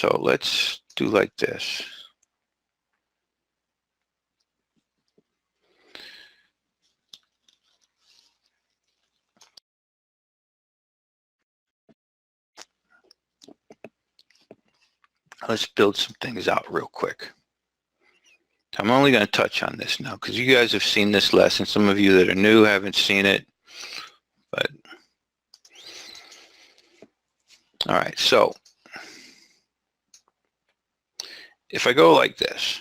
So let's do like this. Let's build some things out real quick. I'm only going to touch on this now because you guys have seen this lesson. Some of you that are new haven't seen it, but all right. So if I go like this,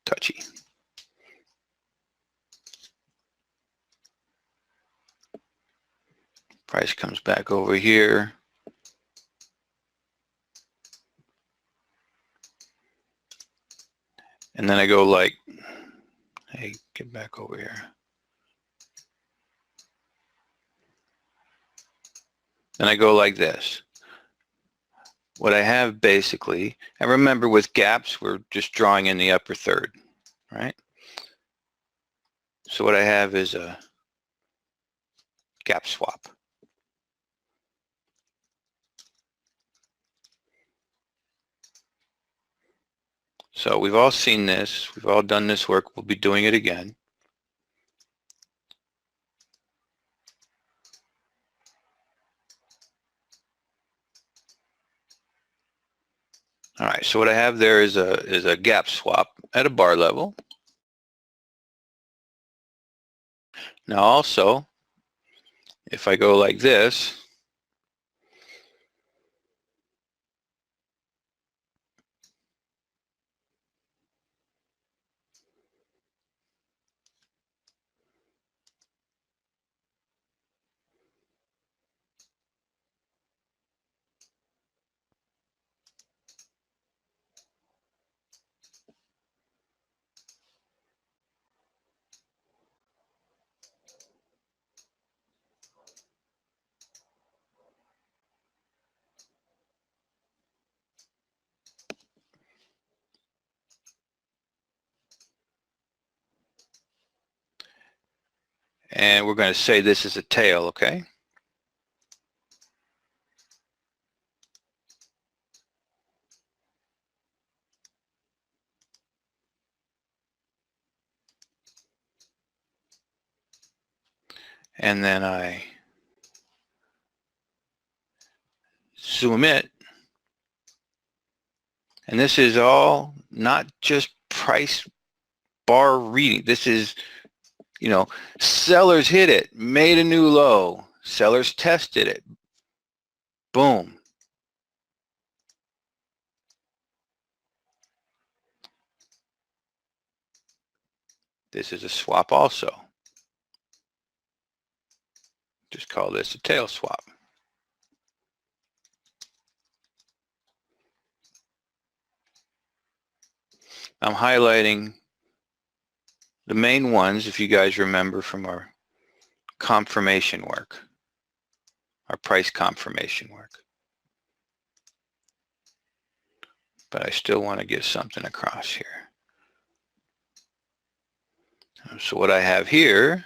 touchy. Price comes back over here. And then I go like, hey, get back over here. Then I go like this. What I have basically, and remember with gaps, we're just drawing in the upper third, right? So what I have is a gap swap. So we've all seen this. We've all done this work. We'll be doing it again. All right, so what I have there is a gap swap at a bar level. Now also, if I go like this, and we're going to say this is a tail, okay? And then I zoom it. And this is all not just price bar reading. This is, you know, sellers hit it, made a new low. Sellers tested it. Boom. This is a swap also. Just call this a tail swap. I'm highlighting the main ones, if you guys remember from our confirmation work, our price confirmation work. But I still want to get something across here. So what I have here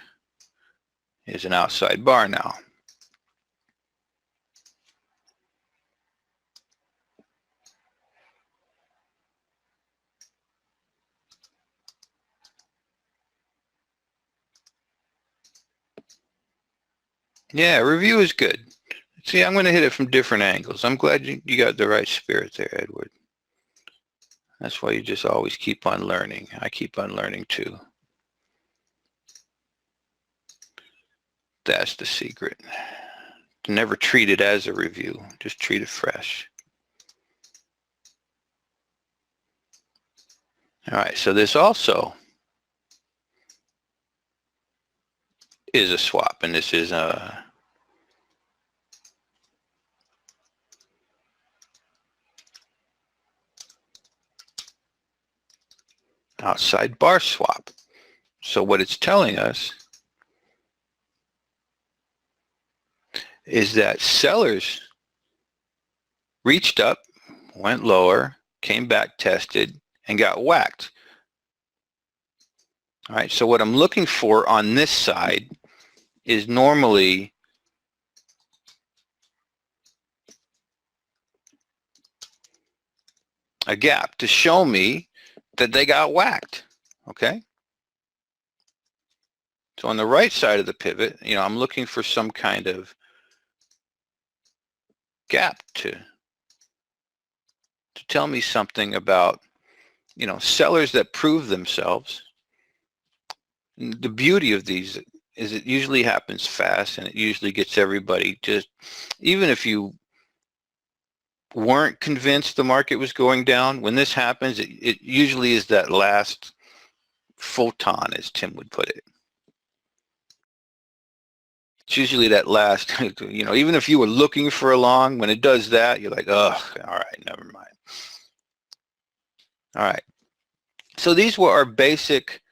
is an outside bar now. Yeah, review is good. See, I'm going to hit it from different angles. I'm glad you got the right spirit there, Edward. That's why you just always keep on learning. I keep on learning too. That's the secret. Never treat it as a review. Just treat it fresh. All right, so this also is a swap, and this is a outside bar swap. So what it's telling us is that sellers reached up, went lower, came back, tested, and got whacked. All right, so what I'm looking for on this side is normally a gap to show me that they got whacked, okay? So on the right side of the pivot, I'm looking for some kind of gap to tell me something about, sellers that prove themselves. And the beauty of these is it usually happens fast, and it usually gets everybody just, even if you weren't convinced the market was going down, when this happens, it usually is that last photon, as Tim would put it. It's usually that last, even if you were looking for a long, when it does that, you're like, oh, all right, never mind. All right. So these were our basic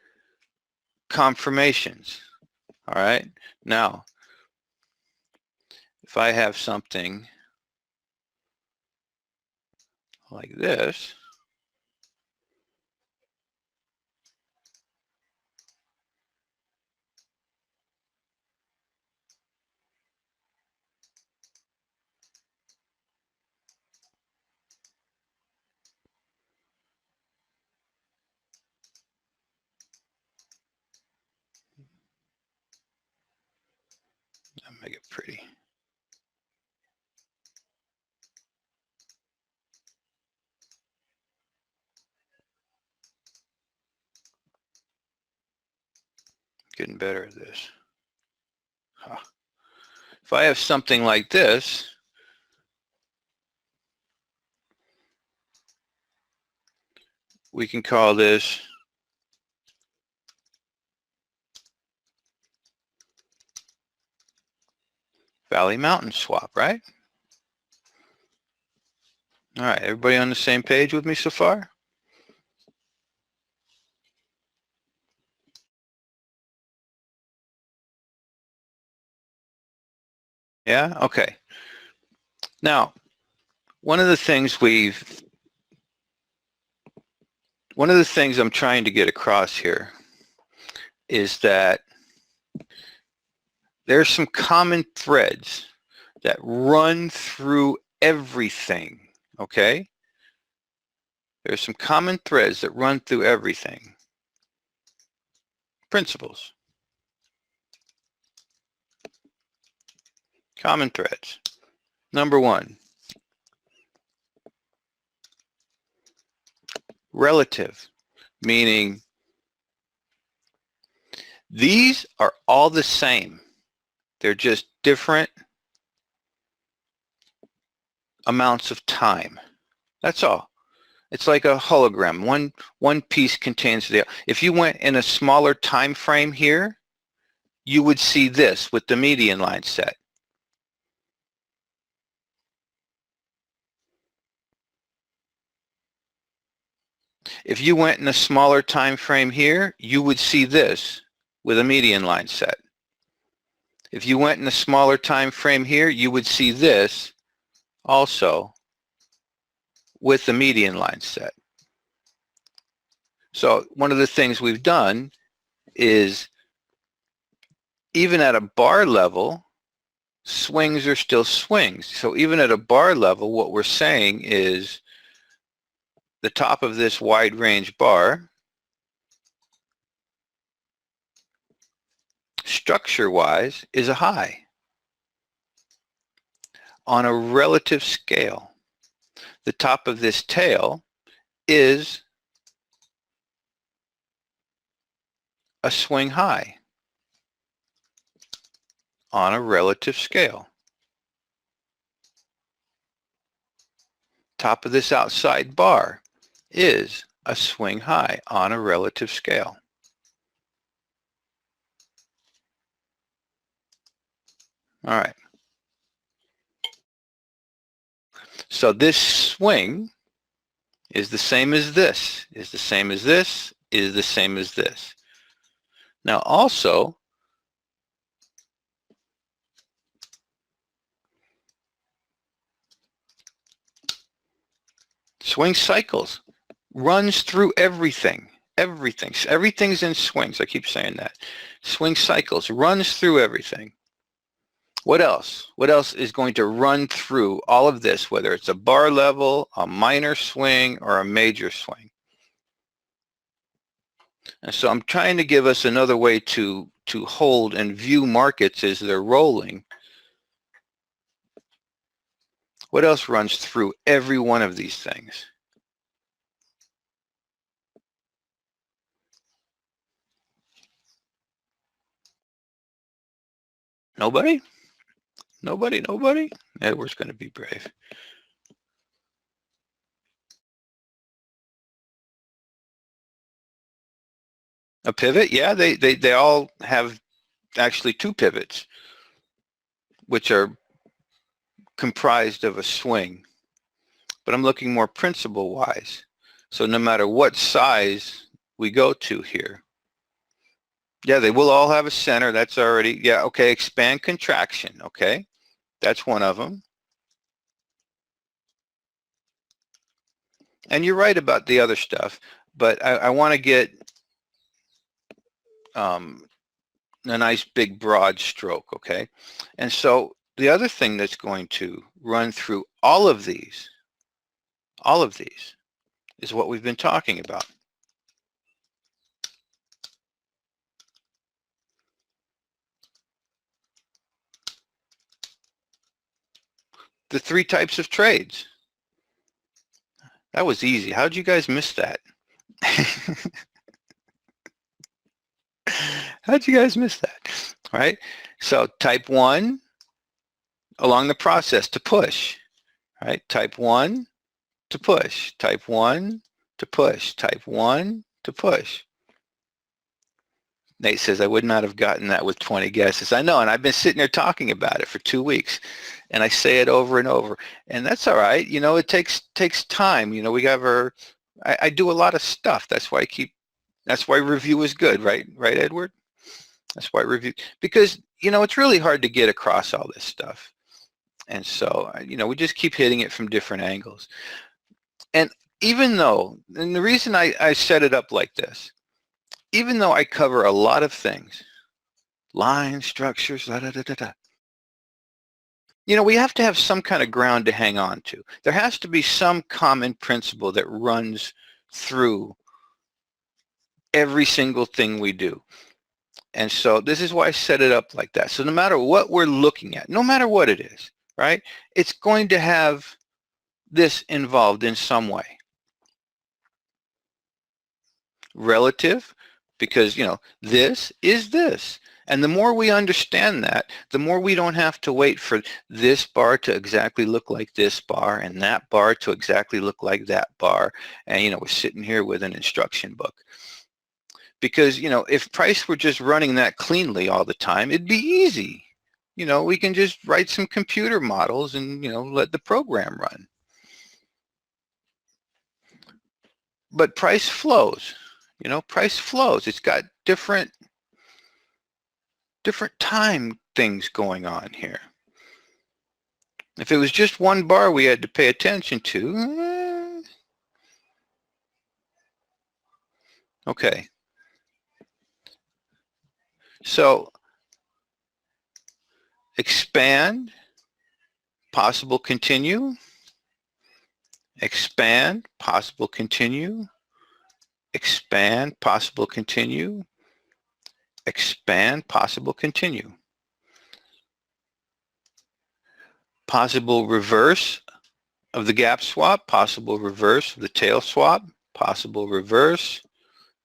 confirmations. All right. Now, if I have something like this, I'll make it pretty. Getting better at this. Huh. If I have something like this, we can call this Valley Mountain swap, right? All right, everybody on the same page with me so far? Yeah, okay. Now, one of the things I'm trying to get across here is that there's some common threads that run through everything, okay? There's some common threads that run through everything. Principles. Common threads. Number one, relative, meaning these are all the same. They're just different amounts of time. That's all. It's like a hologram. One piece contains the other. If you went in a smaller time frame here, you would see this with the median line set. If you went in a smaller time frame here, you would see this with a median line set. If you went in a smaller time frame here, you would see this also with the median line set. So one of the things we've done is, even at a bar level, swings are still swings. So even at a bar level, what we're saying is the top of this wide range bar, structure-wise, is a high on a relative scale. The top of this tail is a swing high on a relative scale. Top of this outside bar is a swing high on a relative scale. All right. So this swing is the same as this, is the same as this, is the same as this. Now also, swing cycles runs through everything. everything. Everything's in swings. I keep saying that. Swing cycles, runs through everything. What else? What else is going to run through all of this, whether it's a bar level, a minor swing, or a major swing? And so I'm trying to give us another way to hold and view markets as they're rolling. What else runs through every one of these things? Nobody? Nobody? Nobody? Edward's going to be brave. A pivot? Yeah, they all have actually two pivots, which are comprised of a swing. But I'm looking more principle-wise. So no matter what size we go to here, yeah, they will all have a center. That's already, yeah, okay, expand, contraction, okay? That's one of them. And you're right about the other stuff, but I want to get a nice big broad stroke, okay? And so the other thing that's going to run through all of these is what we've been talking about. The three types of trades. That was easy. How'd you guys miss that? How'd you guys miss that? All right. So type 1, along the process to push. All right. Type 1 to push. Type 1 to push. Type 1 to push. Nate says, I would not have gotten that with 20 guesses. I know, and I've been sitting there talking about it for 2 weeks, and I say it over and over, and that's all right. You know, it takes time. You know, we got our, I do a lot of stuff. That's why that's why review is good, right? Right, Edward? That's why review, because, you know, it's really hard to get across all this stuff. And so, you know, we just keep hitting it from different angles. And even though, and the reason I set it up like this, even though I cover a lot of things, lines, structures, you know, we have to have some kind of ground to hang on to. There has to be some common principle that runs through every single thing we do. And so this is why I set it up like that. So no matter what we're looking at, no matter what it is, right, it's going to have this involved in some way. Relative, because, you know, this is this. And the more we understand that, the more we don't have to wait for this bar to exactly look like this bar and that bar to exactly look like that bar. And, you know, we're sitting here with an instruction book. Because, you know, if price were just running that cleanly all the time, it'd be easy. You know, we can just write some computer models and, you know, let the program run. But price flows. You know, price flows. It's got different time things going on here. If it was just one bar we had to pay attention to, okay. So expand, possible continue, expand, possible continue, expand, possible continue, expand, possible continue. Possible reverse of the gap swap, possible reverse of the tail swap, possible reverse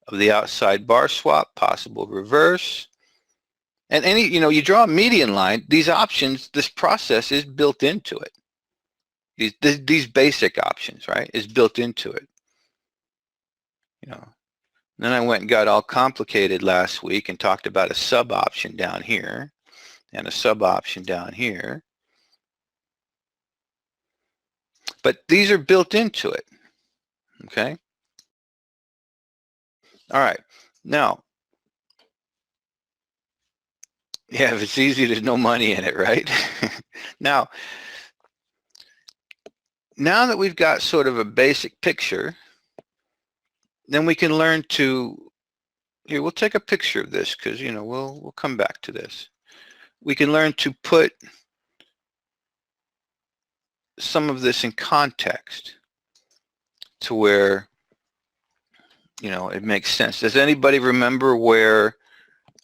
of the outside bar swap, possible reverse. And any, you know, you draw a median line, these options, this process is built into it. These basic options, right, is built into it. You know, then I went and got all complicated last week and talked about a sub option down here and a sub option down here. But these are built into it, okay? All right, now, yeah, if it's easy, there's no money in it, right? Now that we've got sort of a basic picture, then we can learn to, here, we'll take a picture of this because, you know, we'll come back to this. We can learn to put some of this in context to where, you know, it makes sense. Does anybody remember where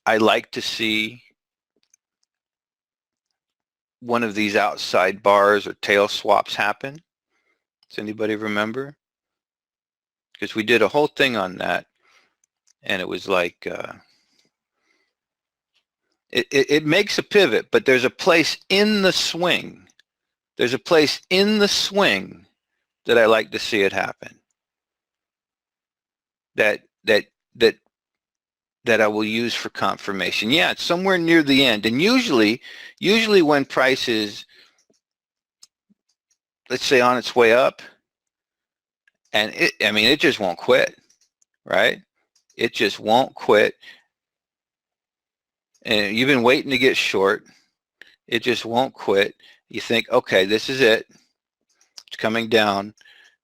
I like to see one of these outside bars or tail swaps happen? Does anybody remember? Because we did a whole thing on that, and it was like, it makes a pivot, but there's a place in the swing. There's a place in the swing that I like to see it happen. That I will use for confirmation. Yeah, it's somewhere near the end. And usually when price is, let's say, on its way up, and it just won't quit, right? It just won't quit. And you've been waiting to get short. It just won't quit. You think, okay, this is it. It's coming down.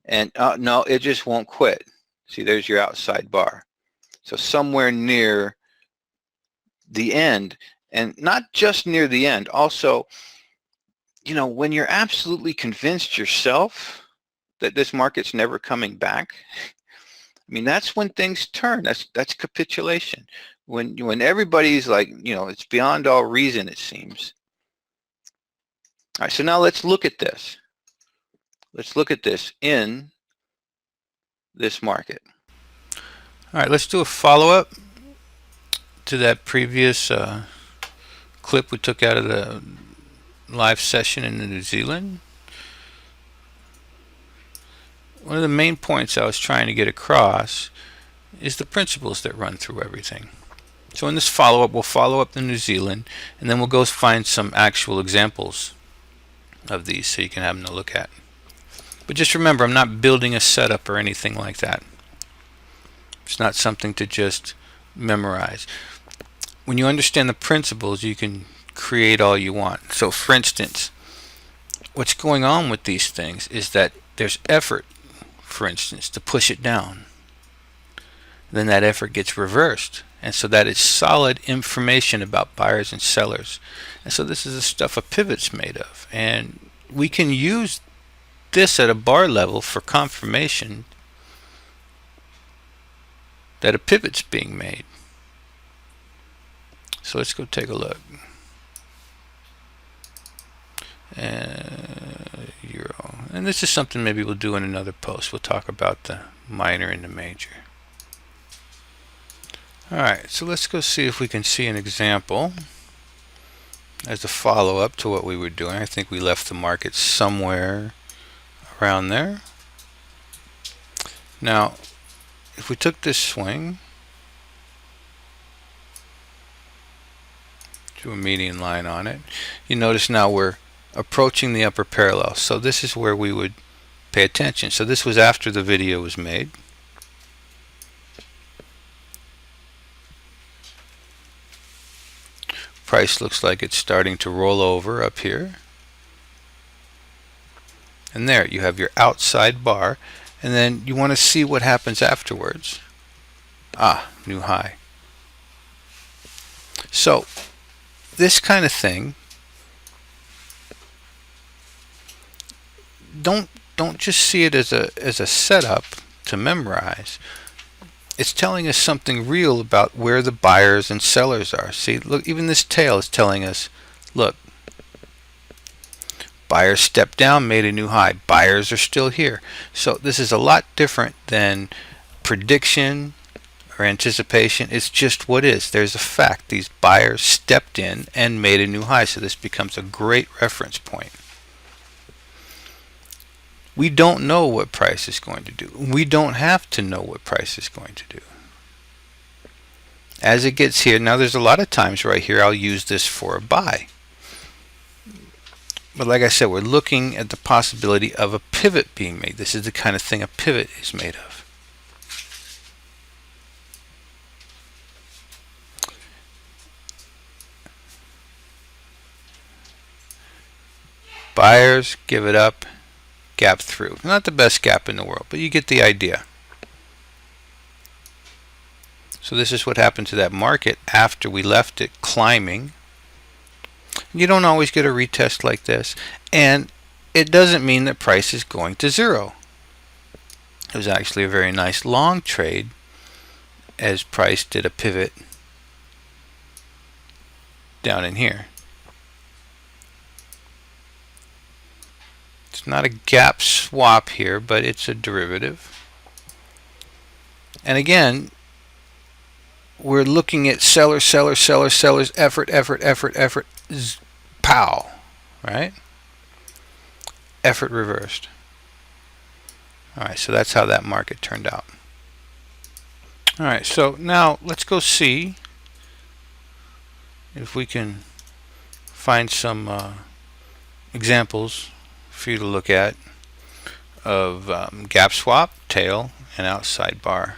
And no, it just won't quit. See, there's your outside bar. So somewhere near the end, and not just near the end, also, you know, when you're absolutely convinced yourself that this market's never coming back, I mean, that's when things turn. That's capitulation. When everybody's like, you know, it's beyond all reason, it seems. All right, so now let's look at this. Let's look at this in this market. All right, let's do a follow-up to that previous clip we took out of the live session in New Zealand. One of the main points I was trying to get across is the principles that run through everything. So in this follow-up, we'll follow up the New Zealand, and then we'll go find some actual examples of these so you can have them to look at. But just remember, I'm not building a setup or anything like that. It's not something to just memorize. When you understand the principles, you can create all you want. So for instance, what's going on with these things is that there's effort, for instance, to push it down. Then that effort gets reversed. And so that is solid information about buyers and sellers. And so this is the stuff a pivot's made of. And we can use this at a bar level for confirmation that a pivot's being made. So let's go take a look. Euro. And this is something maybe we'll do in another post. We'll talk about the minor and the major. Alright, so let's go see if we can see an example as a follow-up to what we were doing. I think we left the market somewhere around there. Now, if we took this swing to a median line on it, you notice now we're approaching the upper parallel. So this is where we would pay attention. So this was after the video was made. Price looks like it's starting to roll over up here. And there you have your outside bar, and then you want to see what happens afterwards. New high. So this kind of thing, don't just see it as a setup to memorize. It's telling us something real about where the buyers and sellers are. See, look, even this tail is telling us, look, buyers stepped down, made a new high. Buyers are still here. So this is a lot different than prediction or anticipation. It's just what is. There's a fact. These buyers stepped in and made a new high. So this becomes a great reference point. We don't know what price is going to do. We don't have to know what price is going to do. As it gets here, now there's a lot of times right here I'll use this for a buy. But like I said, we're looking at the possibility of a pivot being made. This is the kind of thing a pivot is made of. Buyers give it up, gap through. Not the best gap in the world, but you get the idea. So this is what happened to that market after we left it climbing. You don't always get a retest like this, and it doesn't mean that price is going to zero. It was actually a very nice long trade as price did a pivot down in here. It's not a gap swap here, but it's a derivative. And again, we're looking at seller, seller, seller, sellers, effort, effort, effort, effort, pow, right? Effort reversed. All right, so that's how that market turned out. All right, so now let's go see if we can find some examples for you to look at of gap swap, tail, and outside bar.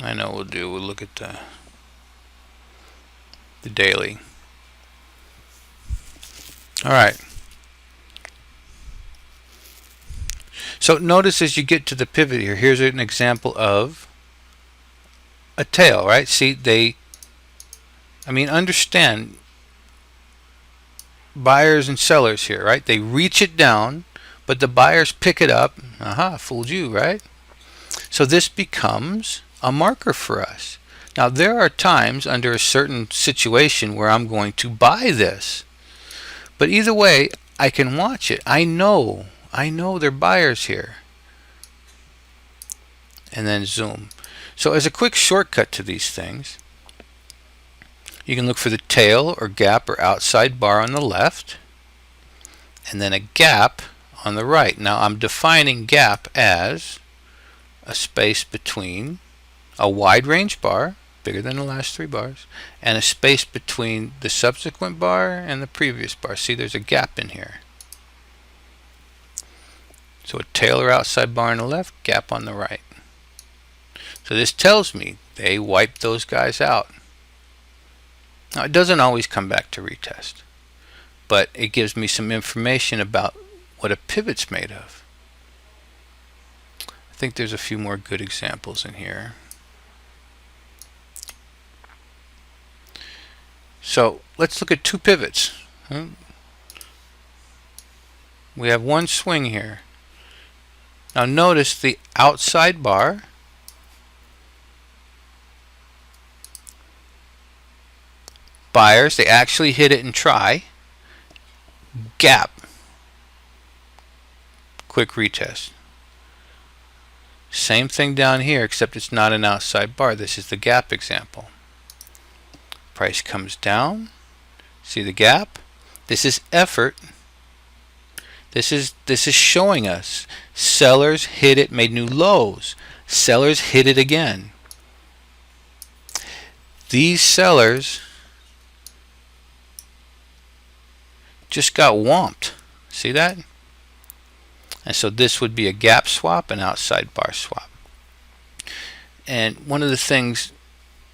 I know we'll look at the daily. All right. So notice as you get to the pivot here, here's an example of a tail, right? See, understand buyers and sellers here, right? They reach it down, but the buyers pick it up. Aha, fooled you, right? So this becomes a marker for us. Now there are times under a certain situation where I'm going to buy this, but either way I can watch it. I know they're buyers here, and then zoom. So as a quick shortcut to these things, you can look for the tail or gap or outside bar on the left, and then a gap on the right. Now I'm defining gap as a space between a wide range bar, bigger than the last three bars, and a space between the subsequent bar and the previous bar. See, there's a gap in here. So a tail or outside bar on the left, gap on the right. So this tells me they wiped those guys out. Now it doesn't always come back to retest, but it gives me some information about what a pivot's made of. I think there's a few more good examples in here. So let's look at two pivots. We have one swing here. Now notice the outside bar buyers, they actually hit it and try. Gap. Quick retest. Same thing down here, except it's not an outside bar. This is the gap example. Price comes down. See the gap? This is effort. This is showing us sellers hit it, made new lows. Sellers hit it again. These sellers just got whomped. See that? And so this would be a gap swap, an outside bar swap. And one of the things,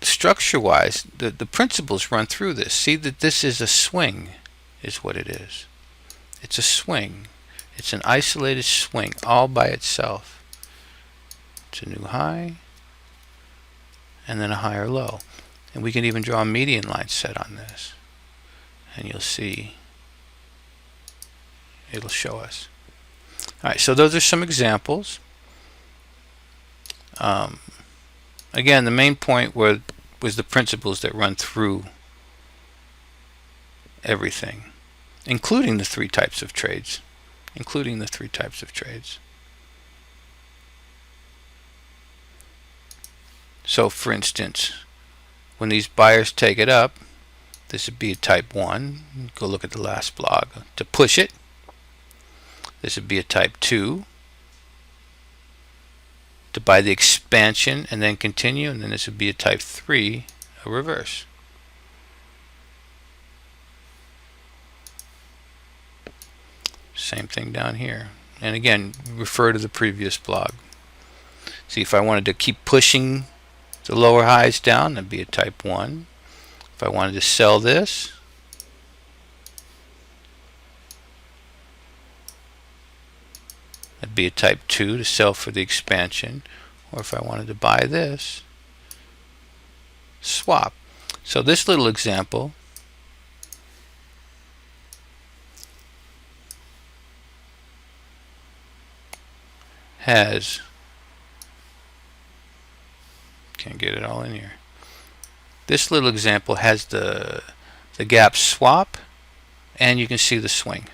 structure-wise, the principles run through this. See that this is a swing, is what it is. It's a swing. It's an isolated swing all by itself. It's a new high, and then a higher low. And we can even draw a median line set on this. And you'll see it'll show us. Alright, so those are some examples. Again, the main point was the principles that run through everything, including the three types of trades. So for instance, when these buyers take it up, this would be a type 1. Go look at the last blog. To push it, this would be a type 2. To buy the expansion and then continue, and then this would be a type 3, a reverse. Same thing down here. And again, refer to the previous blog. See, if I wanted to keep pushing the lower highs down, that'd be a type 1. If I wanted to sell this, That'd be a type 2 to sell for the expansion. Or if I wanted to buy this, swap. So this little example has, can't get it all in here. This little example has the gap swap, and you can see the swing.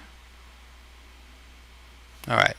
All right.